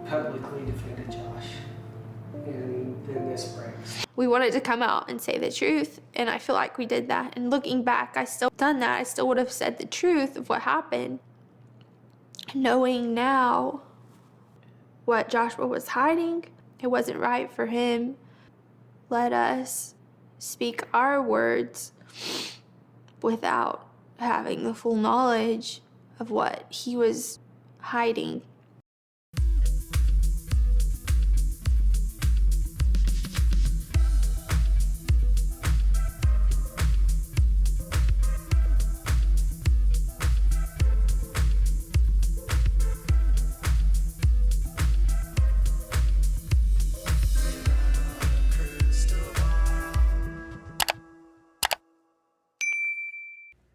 publicly defended Josh, and then this breaks. We wanted to come out and say the truth, and I feel like we did that. And looking back, I still done that. I still would have said the truth of what happened. Knowing now what Joshua was hiding, it wasn't right for him. Let us speak our words without having the full knowledge of what he was hiding.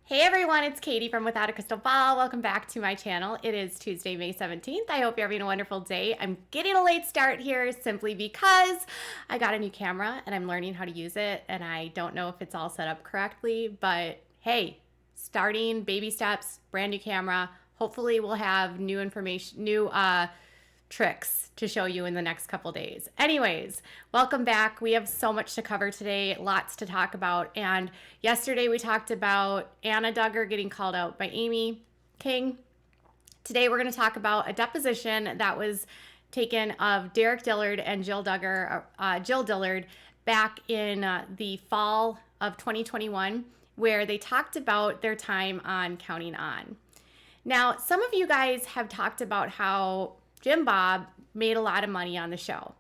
Hey everyone, it's Katie from Without a Crystal Ball. Welcome back to my channel. It is Tuesday, May 17th. I hope you're having a wonderful day. I'm getting a late start here simply because I got a new camera and I'm learning how to use it, and I don't know if it's all set up correctly, but hey, starting, baby steps, brand new camera. Hopefully we'll have new information, new tricks to show you in the next couple days. Anyways, welcome back. We have so much to cover today, lots to talk about. And yesterday we talked about Anna Duggar getting called out by Amy King. Today we're going to talk about a deposition that was taken of Derick Dillard and JIll Dillard back in the fall of 2021, where they talked about their time on Counting On. Now, some of you guys have talked about how Jim Bob made a lot of money on the show.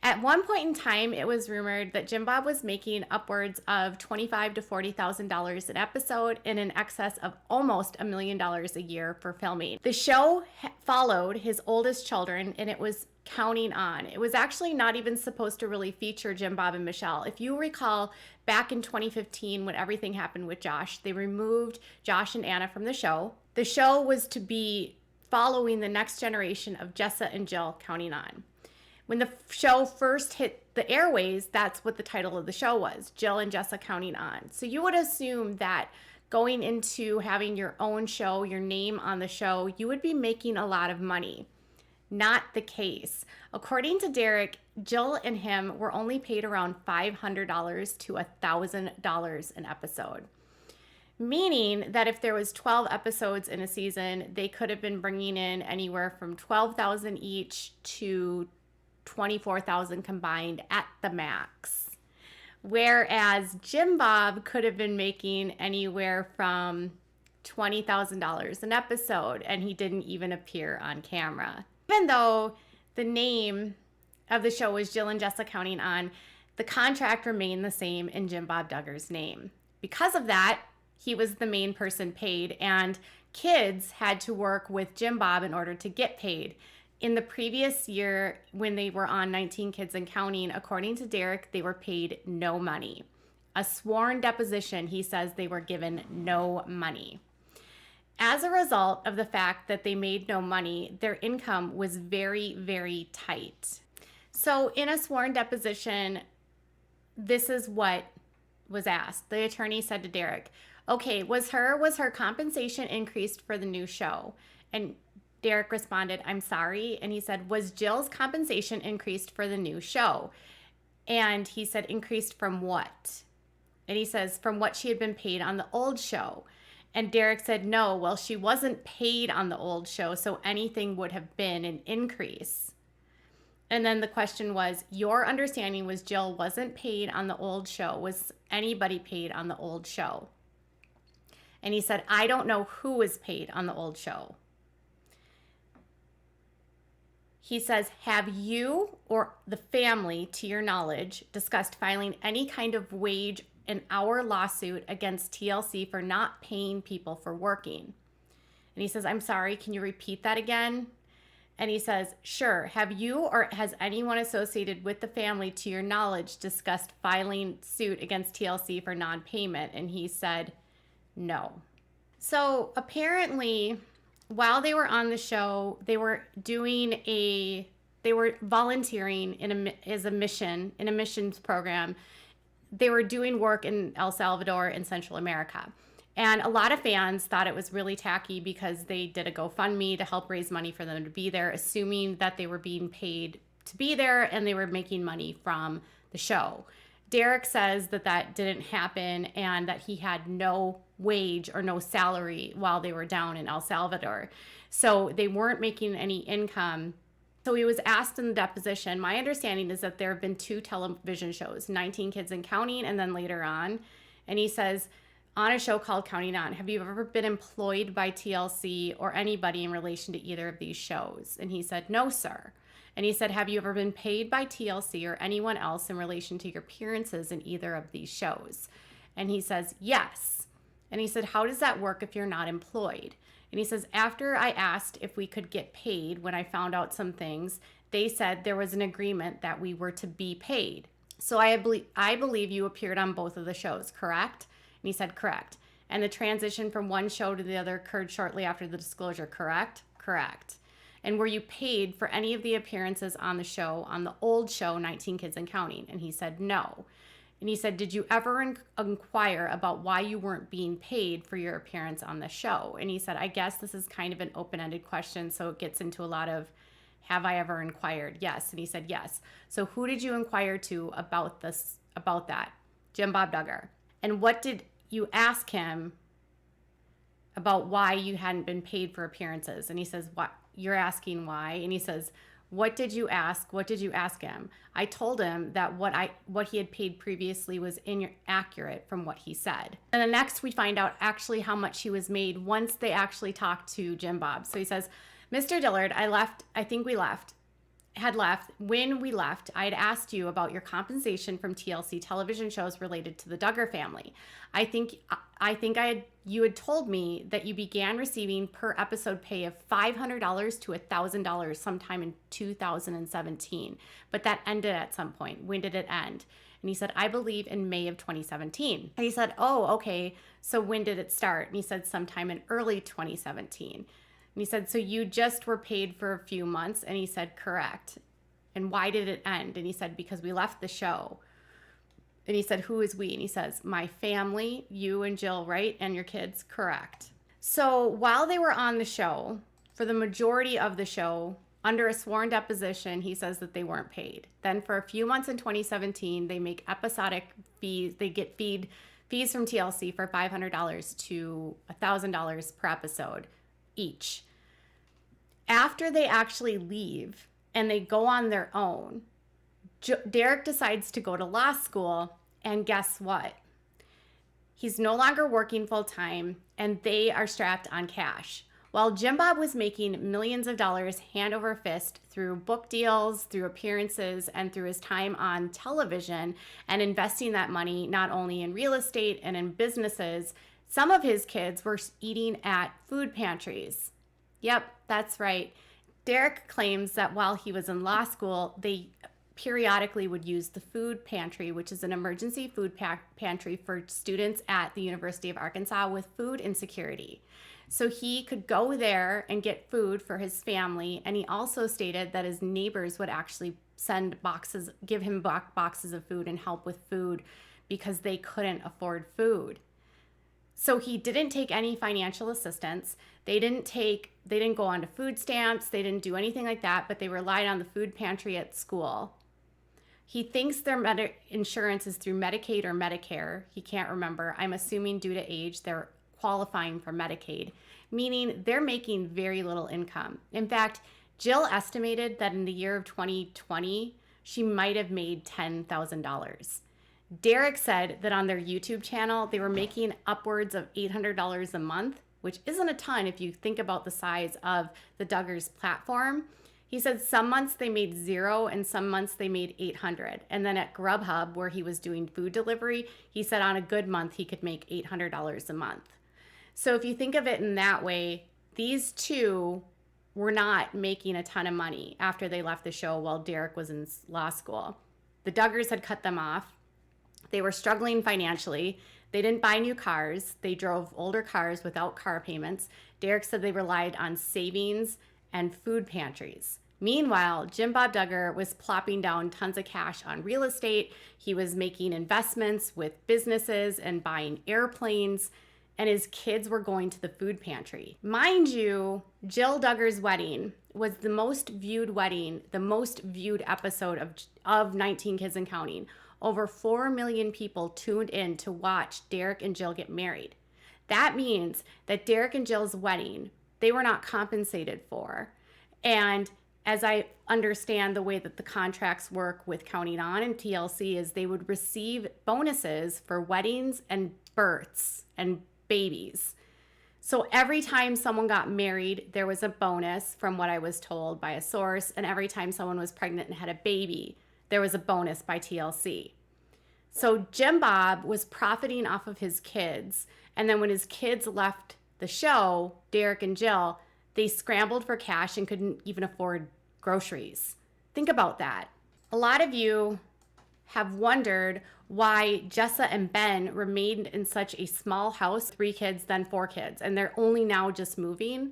At one point in time, it was rumored that Jim Bob was making upwards of $25,000 to $40,000 an episode, in an excess of almost $1 million a year for filming. The show followed his oldest children, and it was Counting On. It was actually not even supposed to really feature Jim Bob and Michelle. If you recall, back in 2015, when everything happened with Josh, they removed Josh and Anna from the show. The show was to be following the next generation of Jessa and Jill Counting On. When the show first hit the airways, that's what the title of the show was, Jill and Jessa Counting On. So you would assume that going into having your own show, your name on the show, you would be making a lot of money. Not the case. According to Derick, Jill and him were only paid around $500 to $1,000 an episode. Meaning that if there was 12 episodes in a season, they could have been bringing in anywhere from $12,000 each to $24,000 combined at the max. Whereas Jim Bob could have been making anywhere from $20,000 an episode, and he didn't even appear on camera. Even though the name of the show was Jill and Jessa Counting On, the contract remained the same in Jim Bob Duggar's name. Because of that, he was the main person paid, and kids had to work with Jim Bob in order to get paid. In the previous year, when they were on 19 Kids and Counting, according to Derick, they were paid no money. A sworn deposition, he says they were given no money. As a result of the fact that they made no money, their income was very, very tight. So in a sworn deposition, this is what was asked. The attorney said to Derick, okay, was her compensation increased for the new show? And Derick responded, I'm sorry. And he said, was Jill's compensation increased for the new show? And he said, increased from what? And he says, from what she had been paid on the old show. And Derick said, no, well, she wasn't paid on the old show, so anything would have been an increase. And then the question was, your understanding was Jill wasn't paid on the old show. Was anybody paid on the old show? And he said, I don't know who was paid on the old show. He says, have you or the family, to your knowledge, discussed filing any kind of wage and hour lawsuit against TLC for not paying people for working? And he says, I'm sorry, can you repeat that again? And he says, sure. Have you or has anyone associated with the family, to your knowledge, discussed filing suit against TLC for non-payment? And he said, no. So apparently, while they were on the show, they were volunteering in a missions program. They were doing work in El Salvador in Central America. And a lot of fans thought it was really tacky because they did a GoFundMe to help raise money for them to be there, assuming that they were being paid to be there and they were making money from the show. Derick says that that didn't happen and that he had no wage or no salary while they were down in El Salvador. So they weren't making any income. So he was asked in the deposition, my understanding is that there have been 2 television shows, 19 Kids and Counting, and then later on. And he says, on a show called Counting On, have you ever been employed by TLC or anybody in relation to either of these shows? And he said, no, sir. And he said, have you ever been paid by TLC or anyone else in relation to your appearances in either of these shows? And he says, yes. And he said, how does that work if you're not employed? And he says, after I asked if we could get paid when I found out some things, they said there was an agreement that we were to be paid. So I believe you appeared on both of the shows, correct? And he said, correct. And the transition from one show to the other occurred shortly after the disclosure, correct? Correct. And were you paid for any of the appearances on the show, on the old show, 19 Kids and Counting? And he said, no. And he said, did you ever inquire about why you weren't being paid for your appearance on the show? And he said, I guess this is kind of an open-ended question, so it gets into a lot of, have I ever inquired? Yes. And he said, yes. So who did you inquire to about that? Jim Bob Duggar. And what did you ask him about why you hadn't been paid for appearances? And he says, what? You're asking why? And he says, what did you ask? What did you ask him? I told him that what he had paid previously was inaccurate from what he said. And then next we find out actually how much he was made once they actually talked to Jim Bob. So he says, Mr. Dillard, when we left, I had asked you about your compensation from TLC television shows related to the Duggar family. You had told me that you began receiving per episode pay of $500 to $1,000 sometime in 2017, but that ended at some point. When did it end? And he said, I believe in May of 2017. And he said, oh, okay. So when did it start? And he said, sometime in early 2017. And he said, so you just were paid for a few months? And he said, correct. And why did it end? And he said, because we left the show. And he said, who is we? And he says, my family, you and Jill, right? And your kids, correct. So while they were on the show, for the majority of the show, under a sworn deposition, he says that they weren't paid. Then for a few months in 2017, they make episodic fees. They get fees from TLC for $500 to $1,000 per episode each. After they actually leave and they go on their own, Derick decides to go to law school, and guess what? He's no longer working full-time, and they are strapped on cash. While Jim Bob was making millions of dollars hand over fist through book deals, through appearances, and through his time on television, and investing that money not only in real estate and in businesses, some of his kids were eating at food pantries. Yep, that's right. Derick claims that while he was in law school, they periodically would use the food pantry, which is an emergency food pantry for students at the University of Arkansas with food insecurity. So he could go there and get food for his family. And he also stated that his neighbors would actually give him boxes of food and help with food because they couldn't afford food. So he didn't take any financial assistance. They didn't go on to food stamps. They didn't do anything like that, but they relied on the food pantry at school. He thinks their insurance is through Medicaid or Medicare. He can't remember. I'm assuming due to age, they're qualifying for Medicaid, meaning they're making very little income. In fact, Jill estimated that in the year of 2020, she might have made $10,000. Derick said that on their YouTube channel, they were making upwards of $800 a month, which isn't a ton if you think about the size of the Duggars' platform. He said some months they made $0 and some months they made $800. And then at Grubhub, where he was doing food delivery, he said on a good month he could make $800 a month. So if you think of it in that way, these two were not making a ton of money after they left the show while Derick was in law school. The Duggars had cut them off. They were struggling financially. They didn't buy new cars. They drove older cars without car payments. Derick said they relied on savings and food pantries. Meanwhile, Jim Bob Duggar was plopping down tons of cash on real estate. He was making investments with businesses and buying airplanes. and his kids were going to the food pantry. Mind you, JIll Duggar's wedding was the most viewed wedding, the most viewed episode of 19 Kids and Counting. Over 4 million people tuned in to watch Derick and Jill get married. That means that Derick and Jill's wedding, they were not compensated for. And as I understand the way that the contracts work with Counting On and TLC is they would receive bonuses for weddings and births and babies. So every time someone got married, there was a bonus from what I was told by a source. And every time someone was pregnant and had a baby, there was a bonus by TLC. So Jim Bob was profiting off of his kids. And then when his kids left the show, Derick and Jill, they scrambled for cash and couldn't even afford groceries. Think about that. A lot of you have wondered why Jessa and Ben remained in such a small house, 3 kids, then 4 kids, and they're only now just moving.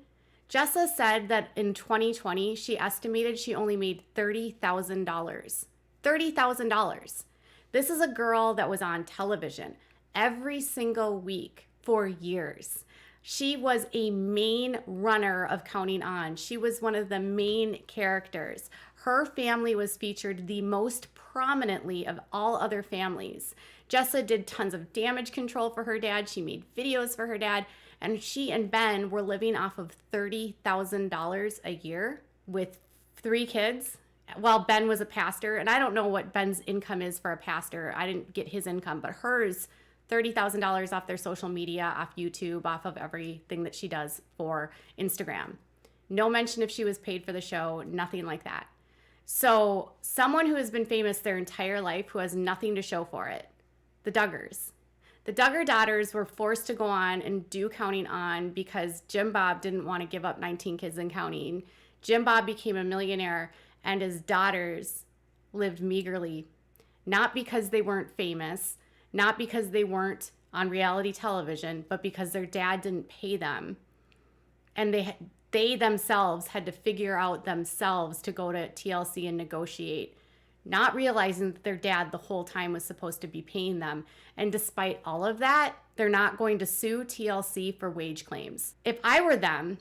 Jessa said that in 2020, she estimated she only made $30,000. $30,000. This is a girl that was on television every single week for years. She was a main runner of Counting On. She was one of the main characters. Her family was featured the most prominently of all other families. Jessa did tons of damage control for her dad. She made videos for her dad. And she and Ben were living off of $30,000 a year with 3 kids while Ben was a pastor. And I don't know what Ben's income is for a pastor. I didn't get his income, but hers, $30,000 off their social media, off YouTube, off of everything that she does for Instagram. No mention if she was paid for the show, nothing like that. So someone who has been famous their entire life who has nothing to show for it, the Duggars. The Duggar daughters were forced to go on and do Counting On because Jim Bob didn't want to give up 19 Kids and Counting. Jim Bob became a millionaire and his daughters lived meagerly, not because they weren't famous, not because they weren't on reality television, but because their dad didn't pay them. And they themselves had to figure out themselves to go to TLC and negotiate, not realizing that their dad the whole time was supposed to be paying them. And despite all of that, they're not going to sue TLC for wage claims. If I were them,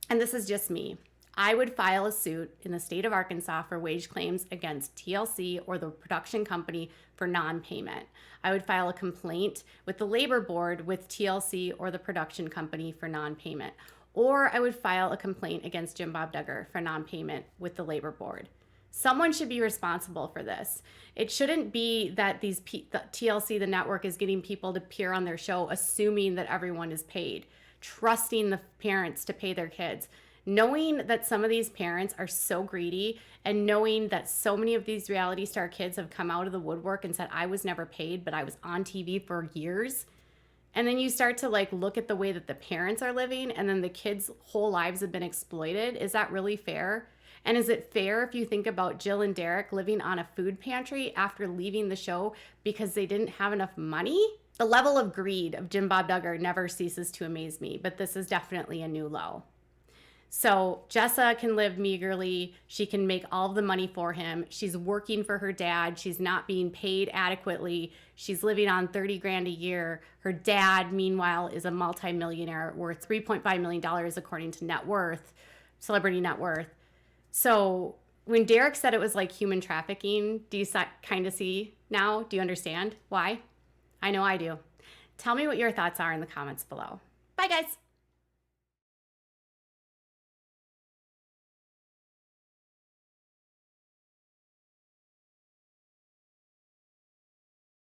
and this is just me, I would file a suit in the state of Arkansas for wage claims against TLC or the production company for non-payment. I would file a complaint with the labor board with TLC or the production company for non-payment. Or I would file a complaint against Jim Bob Duggar for non-payment with the labor board. Someone should be responsible for this. It shouldn't be that the TLC, the network, is getting people to appear on their show assuming that everyone is paid, trusting the parents to pay their kids. Knowing that some of these parents are so greedy and knowing that so many of these reality star kids have come out of the woodwork and said, I was never paid, but I was on TV for years. And then you start to look at the way that the parents are living and then the kids' whole lives have been exploited. Is that really fair? And is it fair if you think about Jill and Derick living on a food pantry after leaving the show because they didn't have enough money? The level of greed of Jim Bob Duggar never ceases to amaze me, but this is definitely a new low. So Jessa can live meagerly. She can make all of the money for him. She's working for her dad. She's not being paid adequately. She's living on $30,000 a year. Her dad, meanwhile, is a multimillionaire worth $3.5 million according to net worth, celebrity net worth. So when Derick said it was like human trafficking, do you kind of see now? Do you understand why? I know I do. Tell me what your thoughts are in the comments below. Bye, guys.